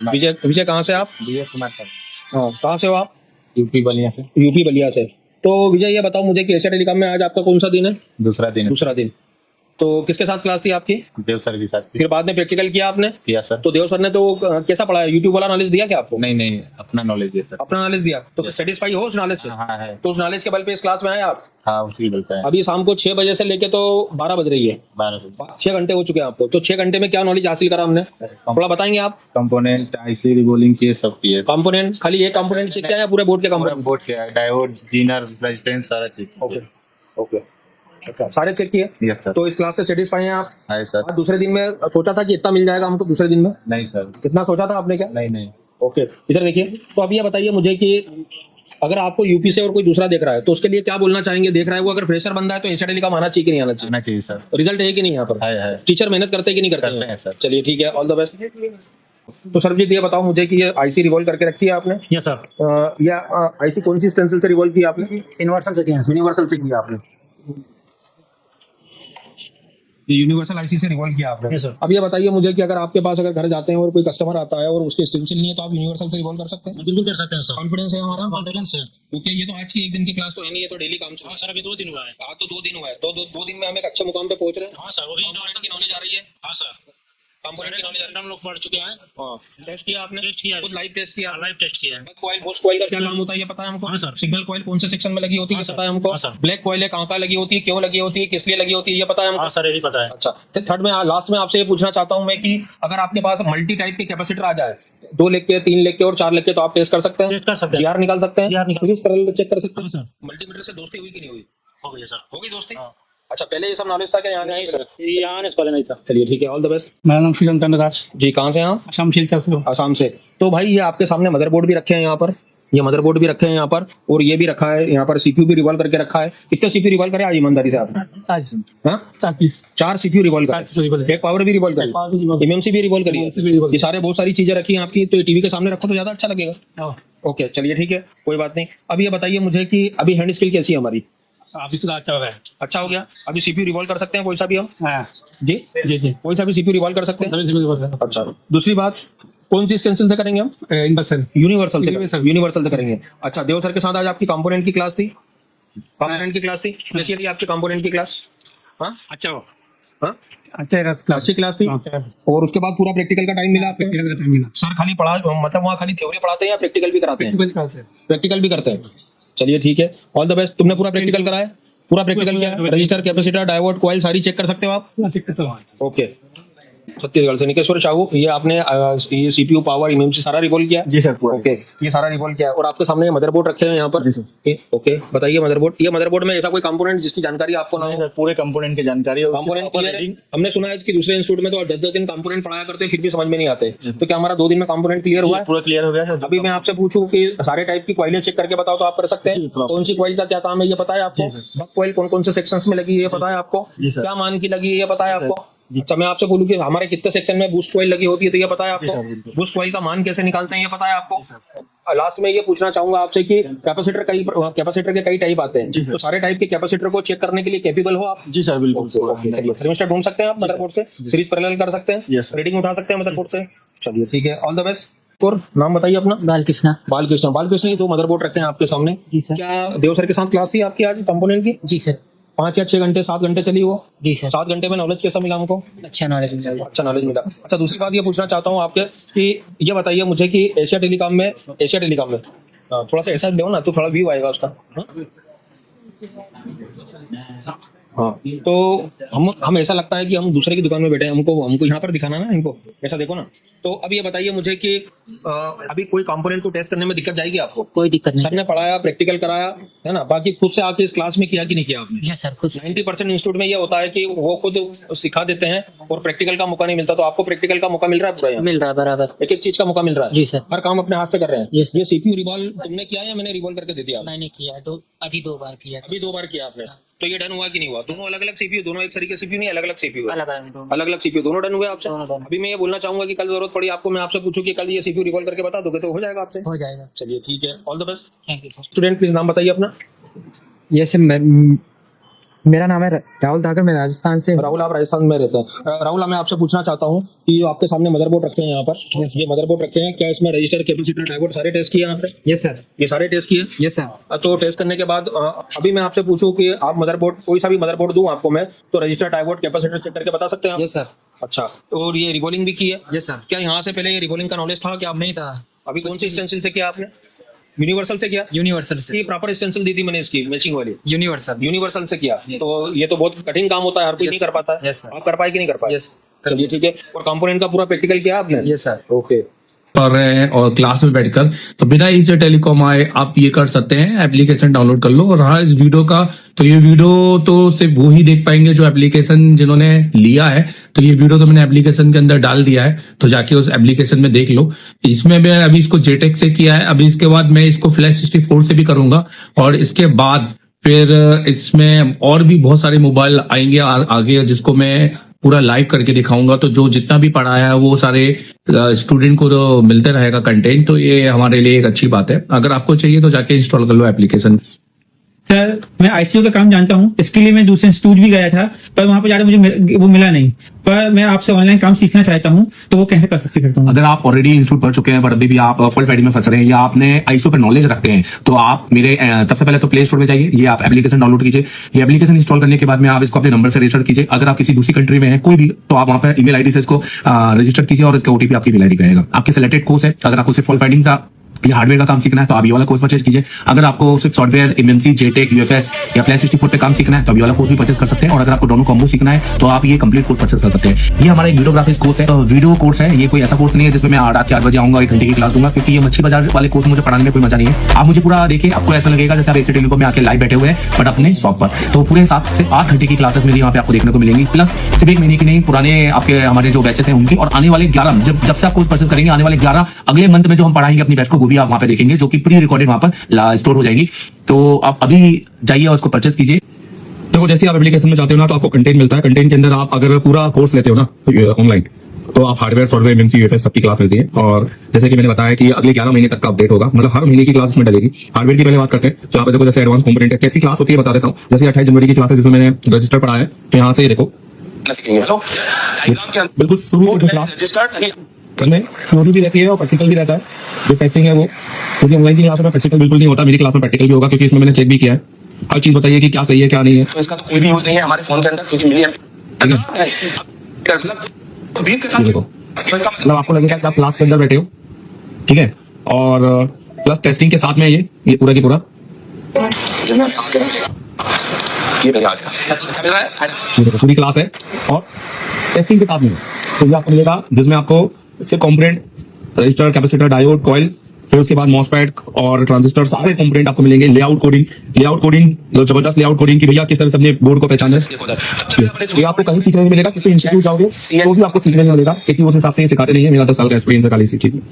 विजय विजय कहाँ से आप? विजय कुमार सर, हाँ, कहाँ से हो आप? यूपी बलिया से। यूपी बलिया से। तो विजय ये बताओ मुझे कि एशिया टेलीकॉम में आज आपका कौन सा दिन है? दूसरा दिन दूसरा दिन। तो किसके साथ क्लास थी आपकी? देव सर के साथ फिर बाद में प्रैक्टिकल किया आपने? किया सर। तो देव सर ने तो कैसा पढ़ाया? यूट्यूब वाला नॉलेज दिया क्या आपको? नहीं नहीं, अपना नॉलेज है सर। अपना नॉलेज दिया। तो सेटिस्फाई हो उस नॉलेज से? हाँ है। तो उस नॉलेज के बल पे इस क्लास में आए आप? हाँ, उसी बोलता है। अभी शाम को 6 बजे से लेके तो 12 बज रही है, 12 6 घंटे हो चुके हैं आपको। तो 6 घंटे में क्या नॉलेज हासिल करा हमने, थोड़ा बताएंगे आप? कंपोनेंट, आईसी, रिबोलिंग किए सब किए। कंपोनेंट खाली एक कंपोनेंट सीख के आए या पूरे बोर्ड के कंपोनेंट? बोर्ड किया, डायोड, जीनर, रेजिस्टेंस सारा चीज। ओके ओके, अच्छा सारे चेक किए। Yes sir. तो इस क्लास से सेटिस्फाई हैं आप? है सर। आज दूसरे दिन में सोचा था कि इतना मिल जाएगा हमको दूसरे दिन में? नहीं सर। कितना सोचा था आपने क्या? नहीं नहीं। ओके, इधर देखिए। तो अब ये बताइए मुझे कि अगर आपको यूपी से और कोई दूसरा देख रहा है तो उसके लिए क्या बोलना चाहेंगे? देख रहा है वो, अगर फ्रेशर बंदा है तो एशिया टेलीकॉम आना चाहिए कि नहीं आना चाहिए? आना चाहिए सर। रिजल्ट है कि नहीं यहाँ पर? है। टीचर मेहनत करते हैं कि नहीं करते करते हैं सर। चलिए ठीक है, ऑल द बेस्ट। तो सरजीत ये बताओ मुझे कि ये आईसी रिवॉल्व करके रखी है आपने? Yes sir. या आईसी कौन सी स्टेंसिल से रिवॉल्व की आपने? यूनिवर्सल से किया यूनिवर्सल से किया आपने? यूनिवर्सल आईसी से रिवॉल्व किया आपने? Yes, sir. अब ये बताइए मुझे कि अगर आपके पास अगर घर जाते हैं और कोई कस्टमर आता है और उसके स्टेंसिल नहीं है तो आप यूनिवर्सल से रिवॉल्व कर सकते हैं? बिल्कुल कर सकते हैं सर। कॉन्फिडेंस है हमारा? कॉन्फिडेंस है। ओके, ये तो आज की एक दिन की क्लास तो है नहीं, ये तो डेली काम चल रहा हाँ सर, अभी 2 दिन हुआ है। है। आज तो 2 दिन हुआ है, दो दिन में हम एक अच्छे मुकाम पे पहुंच रहे हैं। हाँ सर, वो भी कंपोनेंट की नॉलेज आ रही है? हाँ सर, कंपोनेंट की नॉलेज हम लोग पढ़ चुके हैं। हाँ, टेस्ट किया आपने? टेस्ट किया, खुद लाइव टेस्ट किया? लाइव टेस्ट किया है। कॉइल, बूस्ट कॉइल का क्या काम होता है ये पता है हमको? हाँ सर। सिग्नल कॉइल कौन से सेक्शन में लगी होती है हाँ ये सर। पता है हमको? हाँ सर। ब्लैक कॉइल है, कहाँ कहाँ लगी होती है, क्यों लगी होती है, किस लिए लगी होती है ये पता है हमको? हाँ सर, ये भी पता है। अच्छा, तो थर्ड में लास्ट में आपसे ये पूछना चाहता हूँ मैं कि अगर आपके पास मल्टी टाइप के कैपेसिटर आ जाए, 2 लेग के, 3 लेग के और 4 लेग के, तो आप टेस्ट कर सकते हैं? टेस्ट कर सकते हैं। जीआर निकाल सकते हैं? GR निकाल- सीरीज पैरेलल चेक कर सकते हाँ हैं? सर, मल्टीमीटर से दोस्ती हुई कि नहीं हुई? हो गया सर। होगी दोस्ती? हाँ। अच्छा, पहले ये सब नॉलेज था क्या यहाँ? नहीं सर, ये आने से पहले नहीं था। चलिए ठीक है, ऑल द बेस्ट। मेरा नाम श्रीकांत चंद्रदास, जी, कहाँ से हैं आप? असम शिलचर से। आसाम से। तो भाई ये आपके सामने मदरबोर्ड भी रखे हैं यहाँ पर, ये मदरबोर्ड भी रखे हैं यहाँ पर, और ये भी रखा है यहाँ पर, सीपीयू भी रिवॉल्व करके रखा है। कितने सीपीयू रिवॉल्व करे आज ईमानदारी से आपने? 4 पीस। 4 सीपीयू रिवॉल्व चार सीपीयू करे, रिवॉल्व। एक पावर भी रिवॉल्व करी, एमएमसी भी रिवॉल्व करी है। ये सारे बहुत सारी चीजें रखी हैं आपकी, तो ये टीवी के सामने रखो तो ज्यादा अच्छा लगेगा। ओके चलिए ठीक है, कोई बात नहीं। अब ये बताइए मुझे कि अभी हैंड स्किल कैसी है हमारी? अभी तो अच्छा हो रहा है। अच्छा हो गया? अभी सीपीयू रिवॉल्व कर सकते हैं कोई सा भी हम? हाँ जी जी जी। कोई सा भी सीपीयू रिवॉल्व कर सकते हैं? सभी सीपीयू रिवॉल्व है। अच्छा, दूसरी बात, कौन सी स्टेंसिल से करेंगे हम? यूनिवर्सल। यूनिवर्सल से? Universal। यूनिवर्सल से करेंगे। अच्छा, देव सर के साथ आज आपकी कंपोनेंट की क्लास थी? कंपोनेंट की क्लास थी? कैसी रही आपकी कंपोनेंट की क्लास? हाँ अच्छा हो। हाँ, अच्छा अच्छी क्लास थी। और उसके बाद पूरा प्रैक्टिकल का टाइम मिला आपको? सर खाली पढ़ा, मतलब वहाँ खाली थ्योरी पढ़ाते हैं या प्रैक्टिकल भी कराते हैं? प्रैक्टिकल भी करते हैं। चलिए ठीक है, ऑल द बेस्ट। तुमने पूरा प्रैक्टिकल कराया? पूरा प्रैक्टिकल किया? रजिस्टर, कैपेसिटर, डायोड, कॉइल सारी चेक कर सकते हो आप? ओके, छत्तीसगढ़ से निकेश्वर चाहू, ये आपने ये सीपीयू, पावर, एमएमसी सारा रिवॉल्व किया? जी सर, पूरा। ओके, ये सारा रिवॉल्व किया। और आपके सामने मदरबोर्ड रखे हैं यहाँ पर? ओके, बताइए मदरबोर्ड, ये मदरबोर्ड में ऐसा कोई कंपोनेंट जिसकी जानकारी आपको ना हो? पूरे कंपोनेंट की जानकारी है। कंपोनेंट क्लियर है? हमने सुना है कि दूसरे इंस्टीट्यूट में तो 10-10 दिन कंपोनेंट पढ़ाया करते हैं फिर भी समझ में नहीं आते, तो क्या हमारा 2 दिन में कंपोनेंट क्लियर हुआ है? पूरा क्लियर हो गया। अभी मैं आपसे पूछूं कि सारे टाइप की कॉइलें चेक करके बताओ तो आप कर सकते हैं? कौन सी कॉइल का क्या काम है ये पता है आपको? बक कॉइल कौन कौन से सेक्शंस में लगी है ये पता है आपको? जी सर। क्या मान की लगी है ये पता है आपको? अच्छा, मैं आपसे बोलूं कि हमारे कितने सेक्शन में बूस्ट कॉइल लगी होती है तो ये पता है आपको? बूस्ट कॉइल का मान कैसे निकालते हैं ये पता है आपको? लास्ट में ये पूछना चाहूंगा आपसे कि कैपेसिटर के कई टाइप आते हैं, तो सारे टाइप के कैपेसिटर को चेक करने के लिए कैपेबल हो आप? जी सर, बिल्कुल। चलिए, थर्मिस्टर ढूंढ सकते हैं आप मदरबोर्ड से? सीरीज पैरेलल कर सकते हैं? Yes, sir. रीडिंग उठा सकते हैं मदरबोर्ड से? चलिए ठीक है, ऑल द बेस्ट। और नाम बताइए अपना? बालकृष्णा। बालकृष्ण। बालकृष्ण, ये 2 मदरबोर्ड रखे हैं आपके सामने। जी सर। क्या देव सर के साथ क्लास थी आपकी आज कंपोनेंट की? जी सर। 5 या 6 घंटे, 7 घंटे चली वो? जी सर। 7 घंटे में नॉलेज कैसा मिला हमको? अच्छा नॉलेज मिल जाएगा। अच्छा नॉलेज मिला। अच्छा, दूसरी बात ये पूछना चाहता हूँ आपके कि ये बताइए मुझे कि एशिया टेलीकॉम में थोड़ा सा ऐसा दो ना तो थोड़ा व्यू आएगा उसका। हाँ, तो हम ऐसा लगता है कि हम दूसरे की दुकान में बैठे हैं, हमको यहाँ पर दिखाना ना, इनको ऐसा देखो ना। तो अब ये बताइए मुझे कि अभी कोई कंपोनेंट को टेस्ट करने में दिक्कत जाएगी आपको? कोई दिक्कत नहीं। सर ने पढ़ाया, प्रैक्टिकल कराया है ना, बाकी खुद से आके इस क्लास में किया कि नहीं किया आपने? यस सर, खुद 90% इंस्टीट्यूट में ये होता है कि वो खुद सिखा देते हैं और प्रैक्टिकल का मौका नहीं मिलता, तो आपको प्रैक्टिकल का मौका मिल रहा है पूरा यहाँ? मिल रहा है बराबर। एक एक चीज का मौका मिल रहा है? जी सर। हर काम अपने हाथ से कर रहे हैं? Yes, sir. ये सीपीयू रिवॉल्व तुमने किया या मैंने रिवॉल्व करके दे दिया? मैंने किया अभी 2 बार किया। अभी 2 बार किया आपने, तो ये डन हुआ कि नहीं हुआ? दोनों अलग अलग सीपीयू, दोनों एक तरीके सीपीयू नहीं, अलग अलग सीपीयू है? अलग अलग। अलग अलग सीपीयू दोनों डन हुए आपसे? दोनों done। अभी मैं ये बोलना चाहूंगा कि कल जरूरत पड़ी आपको, मैं आपसे पूछूं कि कल ये सीपीयू रिवॉल्व करके बता दोगे तो हो जाएगा आपसे? हो जाएगा। चलिए ठीक है, all the best. Thank you sir. Student please नाम बताइए अपना। यस सर, मेरा नाम है राहुल धाकर, मैं राजस्थान से हूँ। राहुल, आप राजस्थान में रहते हैं। राहुल, मैं आपसे पूछना चाहता हूँ कि जो आपके सामने मदरबोर्ड रखे हैं यहाँ पर, ये मदरबोर्ड रखे हैं, क्या इसमें रजिस्टर, कैपेसिटर, डायोड सारे टेस्ट किए यहाँ पे? Yes sir. ये सारे टेस्ट किए? Yes sir. तो टेस्ट करने के बाद अभी मैं आपसे पूछूं कि आप मदरबोर्ड, कोई सा भी मदरबोर्ड दूं आपको मैं, तो रजिस्टर, डायोड, कैपेसिटर चेक करके बता सकते हैं आप? Yes sir. अच्छा, और ये रिबॉलिंग भी की है? Yes sir. क्या यहाँ से पहले ये रिबॉलिंग का नॉलेज था कि आप? नहीं था। अभी कौन सी स्टेंसिल से किया आपने? यूनिवर्सल से किया? यूनिवर्सल से। की प्रॉपर स्टेंसिल दी थी मैंने इसकी मैचिंग वाली? यूनिवर्सल। यूनिवर्सल से किया। तो ये तो बहुत कठिन काम होता है, हर कोई नहीं कर पाता है। Yes sir. आप कर पाए कि नहीं कर पाए? यस। चलिए ठीक है। और कंपोनेंट का पूरा प्रैक्टिकल किया आपने? Yes sir. ओके। कर रहे हैं और क्लास में बैठकर, तो बिना इसे टेलीकॉम आए आप ये कर सकते हैं, एप्लीकेशन डाउनलोड कर लो। और रहा इस वीडियो का, तो ये वीडियो तो सिर्फ वो ही देख पाएंगे जो एप्लीकेशन जिन्होंने लिया है। तो ये वीडियो तो मैंने एप्लीकेशन के अंदर डाल दिया है, तो जाके उस एप्लीकेशन में देख लो। इसमें मैं अभी इसको जेटेक से किया है, अभी इसके बाद मैं इसको फ्लैश 64 से भी करूंगा, और इसके बाद फिर इसमें और भी बहुत सारे मोबाइल आएंगे आगे, जिसको मैं पूरा लाइव करके दिखाऊंगा। तो जो जितना भी पढ़ाया है वो सारे स्टूडेंट को तो मिलते रहेगा कंटेंट, तो ये हमारे लिए एक अच्छी बात है। अगर आपको चाहिए तो जाके इंस्टॉल कर लो एप्लीकेशन। सर मैं आईसीयू का काम जानता हूँ, इसके लिए मैं दूसरे इंस्टीट्यूट भी गया था, पर वहां पर जाकर मुझे वो मिला नहीं। पर मैं आपसे ऑनलाइन काम सीखना चाहता हूँ, तो वो कैसे कर सकता हूँ? अगर आप ऑलरेडी इंस्टीट्यूट पढ़ चुके हैं पर अभी भी आप फॉल्ट फाइंडिंग में फंस रहे हैं, या आपने आईसीयू का नॉलेज रखते हैं, तो आप मेरे सबसे पहले तो प्ले स्टोर में जाइए, ये आप एप्लीकेशन डाउनलोड कीजिए। ये एप्लीकेशन इंस्टॉल करने के बाद में आप इसको अपने नंबर से रजिस्टर कीजिए। अगर आप किसी दूसरी कंट्री में हैं कोई भी, तो आप वहां पर ईमेल आईडी से इसको रजिस्टर कीजिए, और इसका ओटीपी आपकी ईमेल आईडी पे आएगा। आपके सिलेक्टेड कोर्स है, अगर आपको सिर्फ फॉल्ट फाइंडिंग का या हार्डवेयर का काम सीखना है तो आप ये वाला कोर्स परचेज कीजिए। अगर आपको सिर्फ सॉफ्टवेयर, एमएनसी, जेटेक, यूएफएस या फ्लैश 64 पे काम सीखना है तो आप ये वाला कोर्स भी परचेज कर सकते हैं। और अगर आपको दोनों कॉम्बो सीखना है तो आप ये कंप्लीट कोर्स परचेज कर सकते हैं। ये हमारा एक वीडियोग्राफिक्स कोर्स है, तो वीडियो कोर्स है, ये कोई ऐसा कोर्स नहीं है जिसमें मैं रात के 8 बजे आऊंगा 1 घंटे की क्लास दूंगा, क्योंकि ये मच्छी बाजार वाले कोर्स मुझे पढ़ाने में कोई मजा नहीं है। आप मुझे पूरा देखिए, आपको ऐसा लगेगा जैसे आप एसी टेलीकॉम में आके लाइव बैठे हुए हैं, बट अपने शॉप पर। तो पूरे 7 से 8 घंटे की क्लासेस मेरी वहाँ पे आपको देखने को मिलेंगी, प्लस सिर्फ 1 महीने की नहीं, पुराने आपके हमारे जो बैचेस हैं उनकी, और आने वाले 11 जब से आप कोर्स परचेज करेंगे, आने वाले 11 अगले मंथ में जो हम पढ़ाएंगे अपनी बैच को, वो भी आप वहाँ पे देखेंगे, जो कि प्री रिकॉर्डेड वहां पर स्टोर हो जाएगी। तो आप अभी जाइए और उसको परचेज कीजिए। देखो, जैसे आप एप्लीकेशन में जाते हो ना, तो आपको कंटेंट मिलता है। कंटेंट के अंदर आप अगर पूरा कोर्स लेते हो ना ऑनलाइन, तो आप हार्डवेयर, सॉफ्टवेयर, एमएनसी, यूएफएस सबकी क्लास मिलती है। और जैसे कि मैंने बताया कि अगले 11 महीने तक का अपडेट होगा, मतलब हर महीने की क्लास इसमें डलेगी। हार्डवेयर की पहले बात करते हैं, तो यहाँ पे देखो जैसे एडवांस कंपोनेंट है, कैसी क्लास होती है बता देता हूँ। जैसे 28 जनवरी की क्लास है जिसमें मैंने रजिस्टर पढ़ा है, तो यहाँ से देखो बिल्कुल शुरू की क्लास में थ्योरी भी रहती है और प्रैक्टिकल भी रहता है। जो टेस्टिंग है वो, क्योंकि ऑनलाइन की क्लास में प्रैक्टिकल बिल्कुल नहीं होता, मेरी क्लास में प्रैक्टिकल भी होगा, क्योंकि इसमें मैंने चेक भी किया है। हर चीज बताइए कि क्या सही है क्या नहीं है। तो इसका तो कोई भी यूज नहीं है हमारे फोन के अंदर, क्योंकि मेरी देखो, मतलब आपको लगेगा कि आप क्लास के अंदर बैठे हो, ठीक है, और प्लस टेस्टिंग के साथ में ये पूरा की पूरा ये देखो पूरी क्लास है और टेस्टिंग के साथ में। तो ये आपको मिलेगा जिसमें आपको सिर्फ component, register, capacitor, diode, coil, फिर उसके बाद मॉसफेट और ट्रांजिस्टर, सारे कंपोनेंट आपको मिलेंगे। लेआउट कोडिंग जो जबरदस्त लेआउट कोडिंग की भैया किस तरह से अपने बोर्ड को पहचाना है, ये आपको कहीं सीखने नहीं मिलेगा। किसी इंस्टीट्यूट जाओगे तो भी आपको सीखने नहीं मिलेगा, क्योंकि उस हिसाब से ये सिखाते नहीं है। मेरा 10 साल का एक्सपीरियंस है खाली इसी चीज में।